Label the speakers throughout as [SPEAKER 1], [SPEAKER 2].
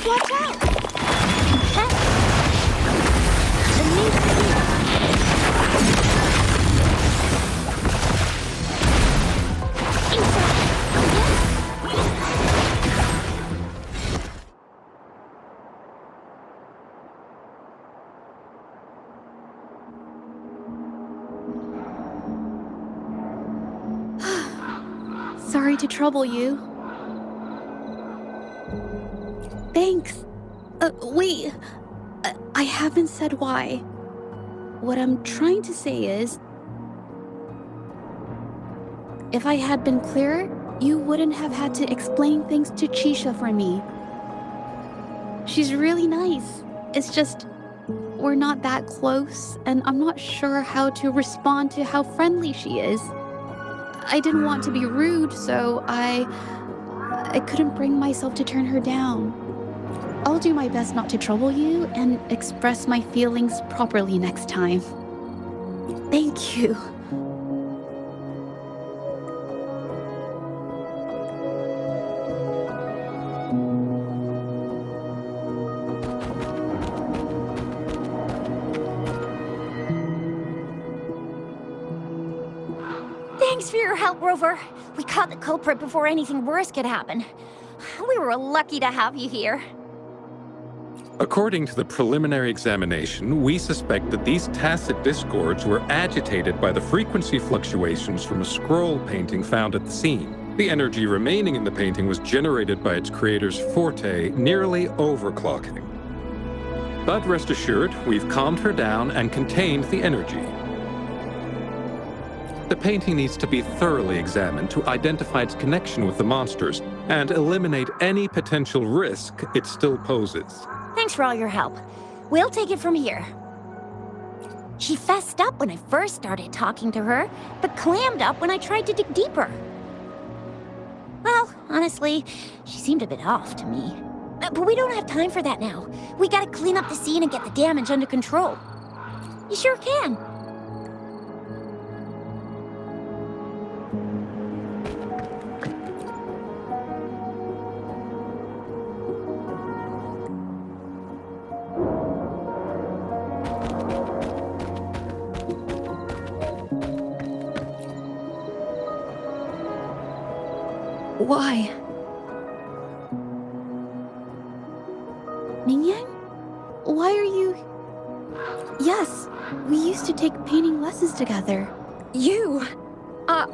[SPEAKER 1] Watch out! The new Sorry to trouble you. Thanks. Wait. I haven't said why. What I'm trying to say is, if I had been clearer, you wouldn't have had to explain things to Chisha for me. She's really nice. It's just, we're not that close, and I'm not sure how to respond to how friendly she is. I didn't want to be rude, so I couldn't bring myself to turn her down. I'll do my best not to trouble you and express my feelings properly next time. Thank you.
[SPEAKER 2] Thanks for your help, Rover. We caught the culprit before anything worse could happen. We were lucky to have you here.
[SPEAKER 3] According to the preliminary examination, we suspect that these tacit discords were agitated by the frequency fluctuations from a scroll painting found at the scene. The energy remaining in the painting was generated by its creator's forte, nearly overclocking. But rest assured, we've calmed her down and contained the energy. The painting needs to be thoroughly examined to identify its connection with the monsters and eliminate any potential risk it still poses.
[SPEAKER 2] Thanks for all your help. We'll take it from here. She fessed up when I first started talking to her, but clammed up when I tried to dig deeper. Well, honestly, she seemed a bit off to me. But we don't have time for that now. We gotta clean up the scene and get the damage under control. You sure can.
[SPEAKER 1] Why? Mingyang? Why are you... Yes, we used to take painting lessons together.
[SPEAKER 4] You? I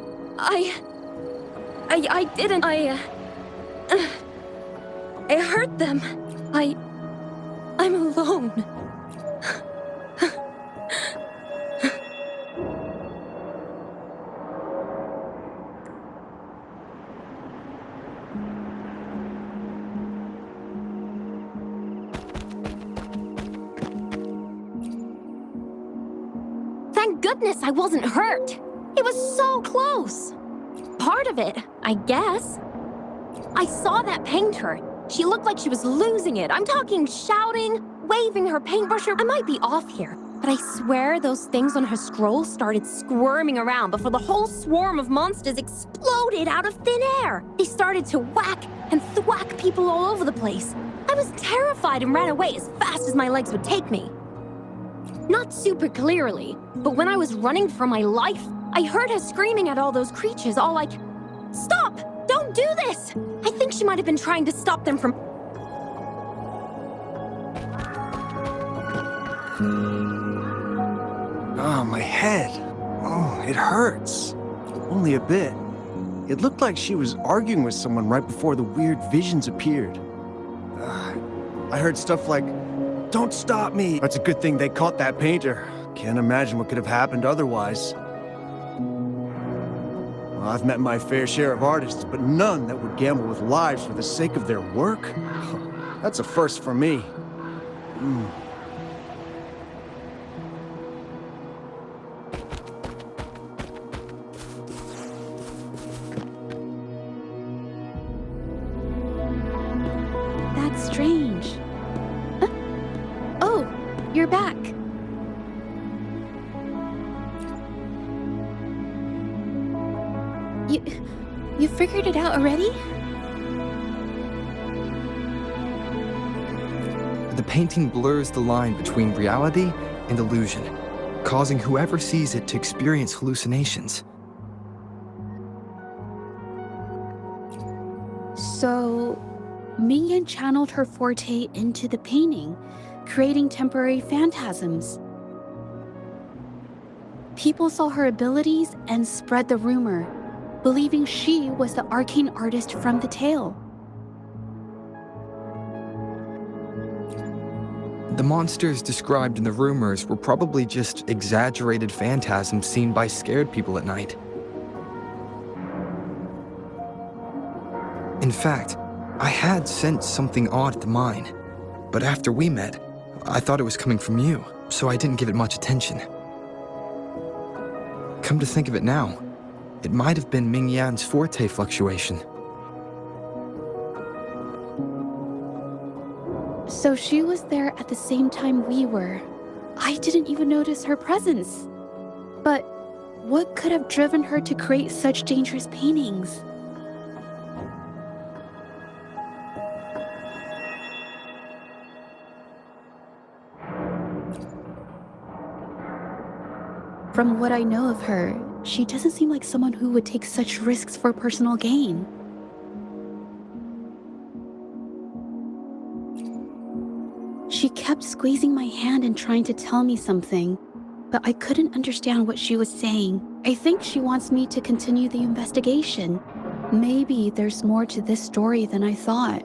[SPEAKER 4] didn't. I hurt them. I'm alone.
[SPEAKER 2] Thank goodness I wasn't hurt. It was so close. Part of it, I guess. I saw that painter. She looked like she was losing it. I'm talking shouting, waving her paintbrush. I might be off here, but I swear those things on her scroll started squirming around before the whole swarm of monsters exploded out of thin air. They started to whack and thwack people all over the place. I was terrified and ran away as fast as my legs would take me. Not super clearly, but when I was running for my life, I heard her screaming at all those creatures, all like, "Stop! Don't do this!" I think she might have been trying to stop them from...
[SPEAKER 5] Oh, my head. Oh, it hurts. Only a bit. It looked like she was arguing with someone right before the weird visions appeared. I heard stuff like, "Don't stop me." That's a good thing they caught that painter. Can't imagine what could have happened otherwise. Well, I've met my fair share of artists, but none that would gamble with lives for the sake of their work. That's a first for me.
[SPEAKER 1] That's strange. Huh? Oh, you're back. You figured it out already?
[SPEAKER 6] the painting blurs the line between reality and illusion, causing whoever sees it to experience hallucinations.
[SPEAKER 1] So, Mingyan channeled her forte into the painting, creating temporary phantasms. People saw her abilities and spread the rumor, believing she was the arcane artist from the tale.
[SPEAKER 6] The monsters described in the rumors were probably just exaggerated phantasms seen by scared people at night. In fact, I had sensed something odd at the mine, but after we met, I thought it was coming from you, so I didn't give it much attention. Come to think of it now, it might have been Ming Yan's forte fluctuation.
[SPEAKER 1] So she was there at the same time we were. I didn't even notice her presence. But what could have driven her to create such dangerous paintings? From what I know of her, she doesn't seem like someone who would take such risks for personal gain. She kept squeezing my hand and trying to tell me something, but I couldn't understand what she was saying. I think she wants me to continue the investigation. Maybe there's more to this story than I thought.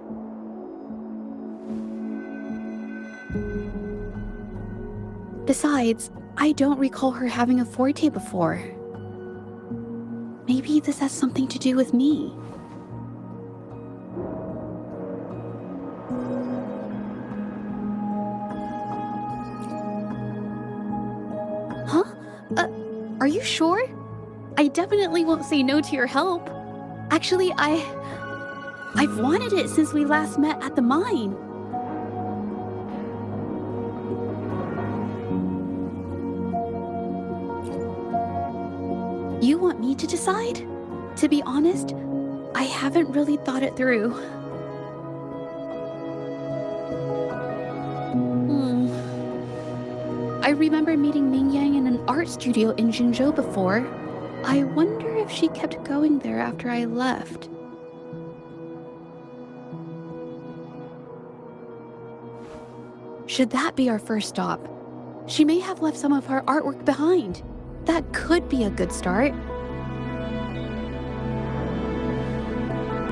[SPEAKER 1] Besides, I don't recall her having a forte before. Maybe this has something to do with me. Huh? Are you sure? I definitely won't say no to your help. Actually, I've wanted it since we last met at the mine. You want me to decide? To be honest, I haven't really thought it through. I remember meeting Ming Yang in an art studio in Jinzhou before. I wonder if she kept going there after I left. Should that be our first stop? She may have left some of her artwork behind. That could be a good start.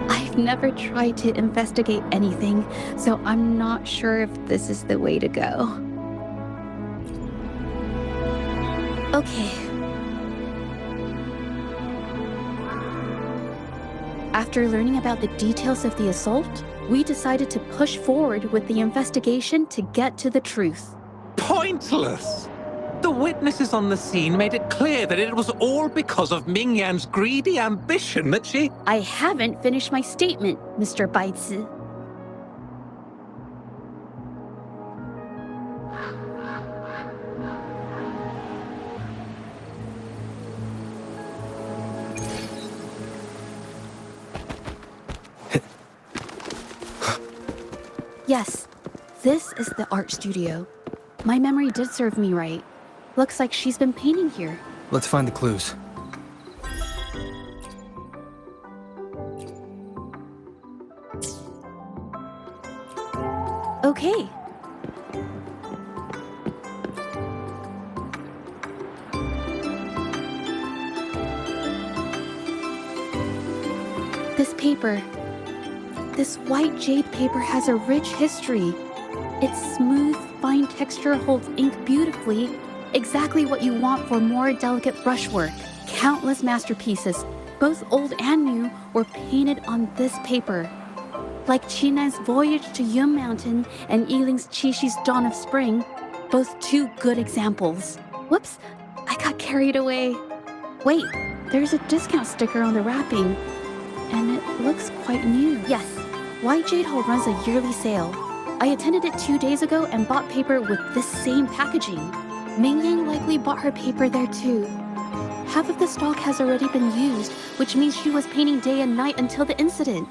[SPEAKER 1] I've never tried to investigate anything, so I'm not sure if this is the way to go. Okay. After learning about the details of the assault, we decided to push forward with the investigation to get to the truth.
[SPEAKER 3] Pointless! The witnesses on the scene made it clear that it was all because of Ming Yan's greedy ambition that she...
[SPEAKER 1] I haven't finished my statement, Mr. Baizi. Yes, this is the art studio. My memory did serve me right. Looks like she's been painting here.
[SPEAKER 6] Let's find the clues.
[SPEAKER 1] Okay. This paper. This white jade paper has a rich history. Its smooth, fine texture holds ink beautifully, exactly what you want for more delicate brushwork. Countless masterpieces, both old and new, were painted on this paper. Like Qinan's Voyage to Yun Mountain and Yiling's Qixi's Dawn of Spring, both two good examples. Whoops, I got carried away. Wait, there's a discount sticker on the wrapping, and it looks quite new. Yes, White Jade Hall runs a yearly sale. I attended it 2 days ago and bought paper with this same packaging. Ming Yang likely bought her paper there too. Half of the stock has already been used, which means she was painting day and night until the incident.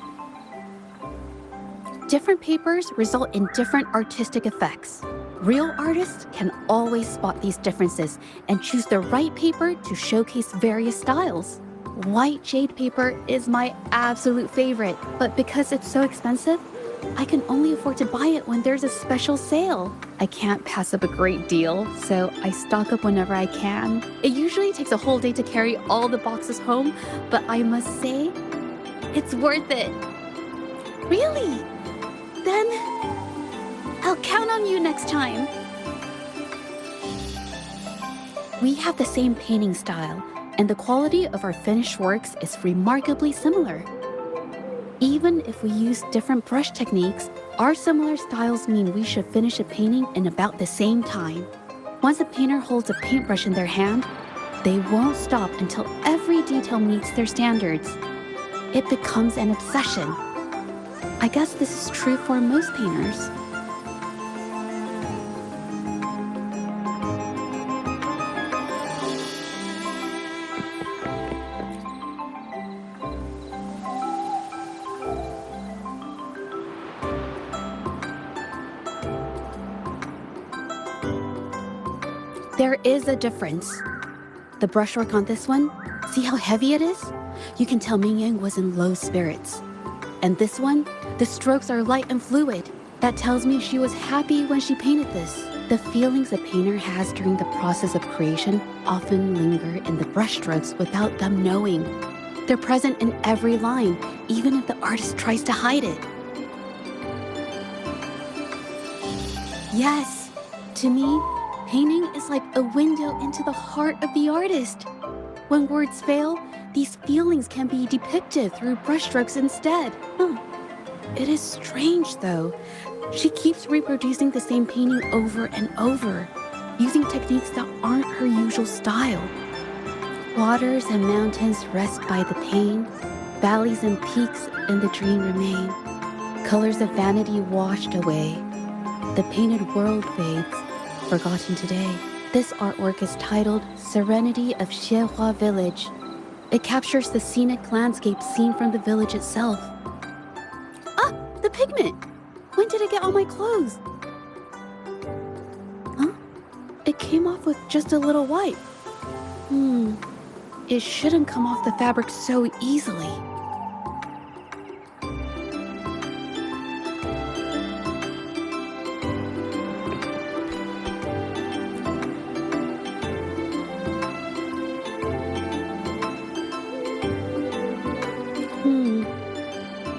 [SPEAKER 1] Different papers result in different artistic effects. Real artists can always spot these differences and choose the right paper to showcase various styles. White jade paper is my absolute favorite, but because it's so expensive, I can only afford to buy it when there's a special sale. I can't pass up a great deal, so I stock up whenever I can. It usually takes a whole day to carry all the boxes home, but I must say, it's worth it. Really? Then, I'll count on you next time. We have the same painting style, and the quality of our finished works is remarkably similar. Even if we use different brush techniques, our similar styles mean we should finish a painting in about the same time. Once a painter holds a paintbrush in their hand, they won't stop until every detail meets their standards. It becomes an obsession. I guess this is true for most painters. There is a difference. The brushwork on this one, see how heavy it is? You can tell Ming Yang was in low spirits. And this one, the strokes are light and fluid. That tells me she was happy when she painted this. The feelings a painter has during the process of creation often linger in the brushstrokes without them knowing. They're present in every line, even if the artist tries to hide it. Yes, to me, painting is like a window into the heart of the artist. When words fail, these feelings can be depicted through brushstrokes instead. It is strange, though. She keeps reproducing the same painting over and over, using techniques that aren't her usual style. Waters and mountains rest by the pain, valleys and peaks in the dream remain. Colors of vanity washed away. The painted world fades, forgotten today. This artwork is titled Serenity of Xiehua Village. It captures the scenic landscape seen from the village itself. Ah, the pigment! When did it get on my clothes? Huh? It came off with just a little wipe. It shouldn't come off the fabric so easily.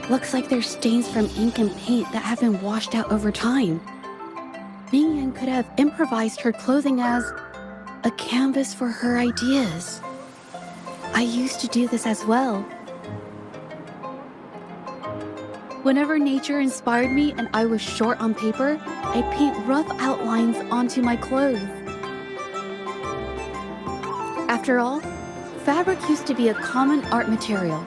[SPEAKER 1] Looks like there's stains from ink and paint that have been washed out over time. Ming Yan could have improvised her clothing as a canvas for her ideas. I used to do this as well. Whenever nature inspired me and I was short on paper, I'd paint rough outlines onto my clothes. After all, fabric used to be a common art material.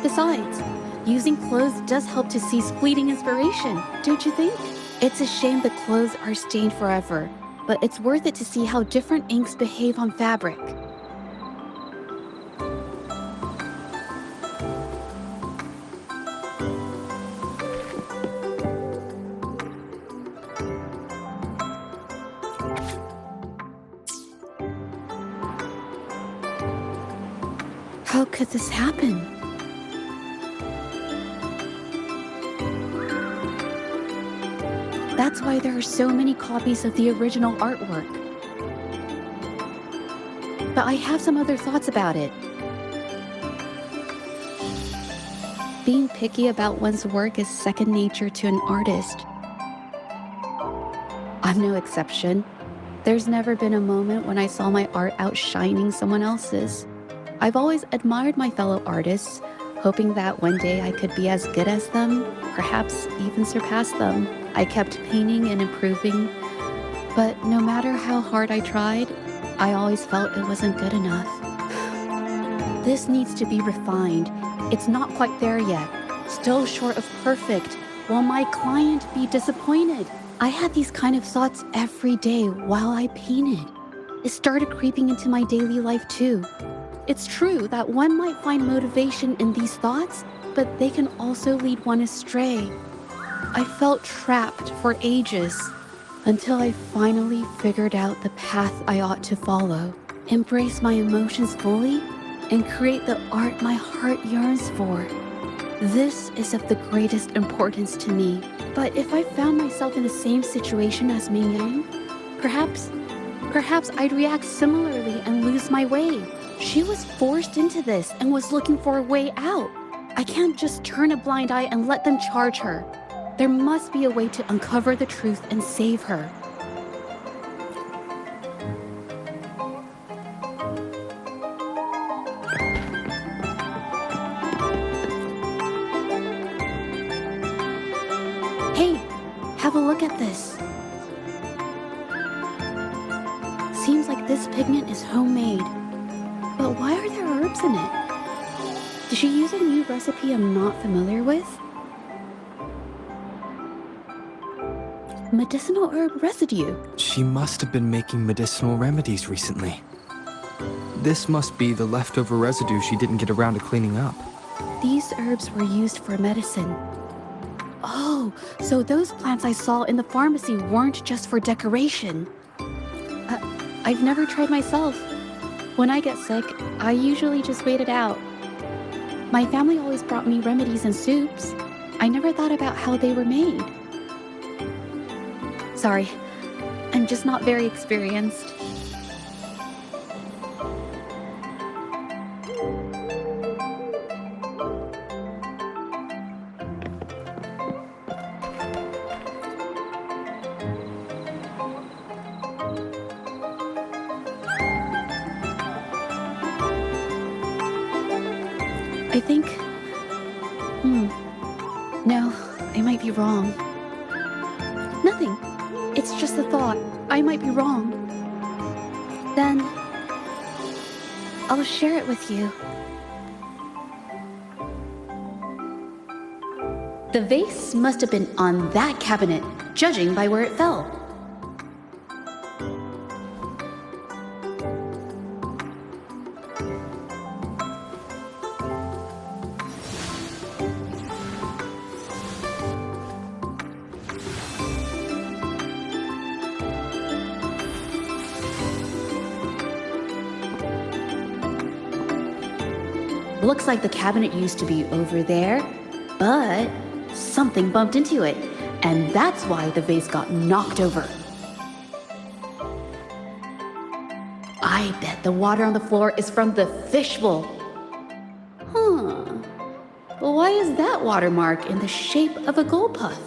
[SPEAKER 1] Besides, using clothes does help to seize fleeting inspiration, don't you think? It's a shame the clothes are stained forever, but it's worth it to see how different inks behave on fabric. How could this happen? That's why there are so many copies of the original artwork. But I have some other thoughts about it. Being picky about one's work is second nature to an artist. I'm no exception. There's never been a moment when I saw my art outshining someone else's. I've always admired my fellow artists, hoping that one day I could be as good as them, perhaps even surpass them. I kept painting and improving, but no matter how hard I tried, I always felt it wasn't good enough. This needs to be refined. It's not quite there yet. Still short of perfect. Will my client be disappointed? I had these kind of thoughts every day while I painted. It started creeping into my daily life too. It's true that one might find motivation in these thoughts, but they can also lead one astray. I felt trapped for ages until I finally figured out the path I ought to follow, embrace my emotions fully, and create the art my heart yearns for. This is of the greatest importance to me. But if I found myself in the same situation as Ming Yang, perhaps I'd react similarly and lose my way. She was forced into this and was looking for a way out. I can't just turn a blind eye and let them charge her. There must be a way to uncover the truth and save her. Hey, have a look at this. Seems like this pigment is homemade. But why are there herbs in it? Did she use a new recipe I'm not familiar with? Medicinal herb residue.
[SPEAKER 6] She must have been making medicinal remedies recently. This must be the leftover residue she didn't get around to cleaning up.
[SPEAKER 1] These herbs were used for medicine. Oh, so those plants I saw in the pharmacy weren't just for decoration. I've never tried myself. When I get sick, I usually just wait it out. My family always brought me remedies and soups. I never thought about how they were made. Sorry, I'm just not very experienced. I think... No, I might be wrong. Nothing. It's just a thought. I might be wrong. Then... I'll share it with you. The vase must have been on that cabinet, judging by where it fell. Looks like the cabinet used to be over there, but something bumped into it, and that's why the vase got knocked over. I bet the water on the floor is from the fishbowl. Huh. Why is that watermark in the shape of a gold puff?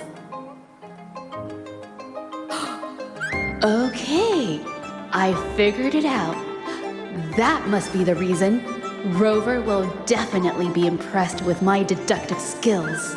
[SPEAKER 1] Okay, I figured it out. That must be the reason. Rover will definitely be impressed with my deductive skills.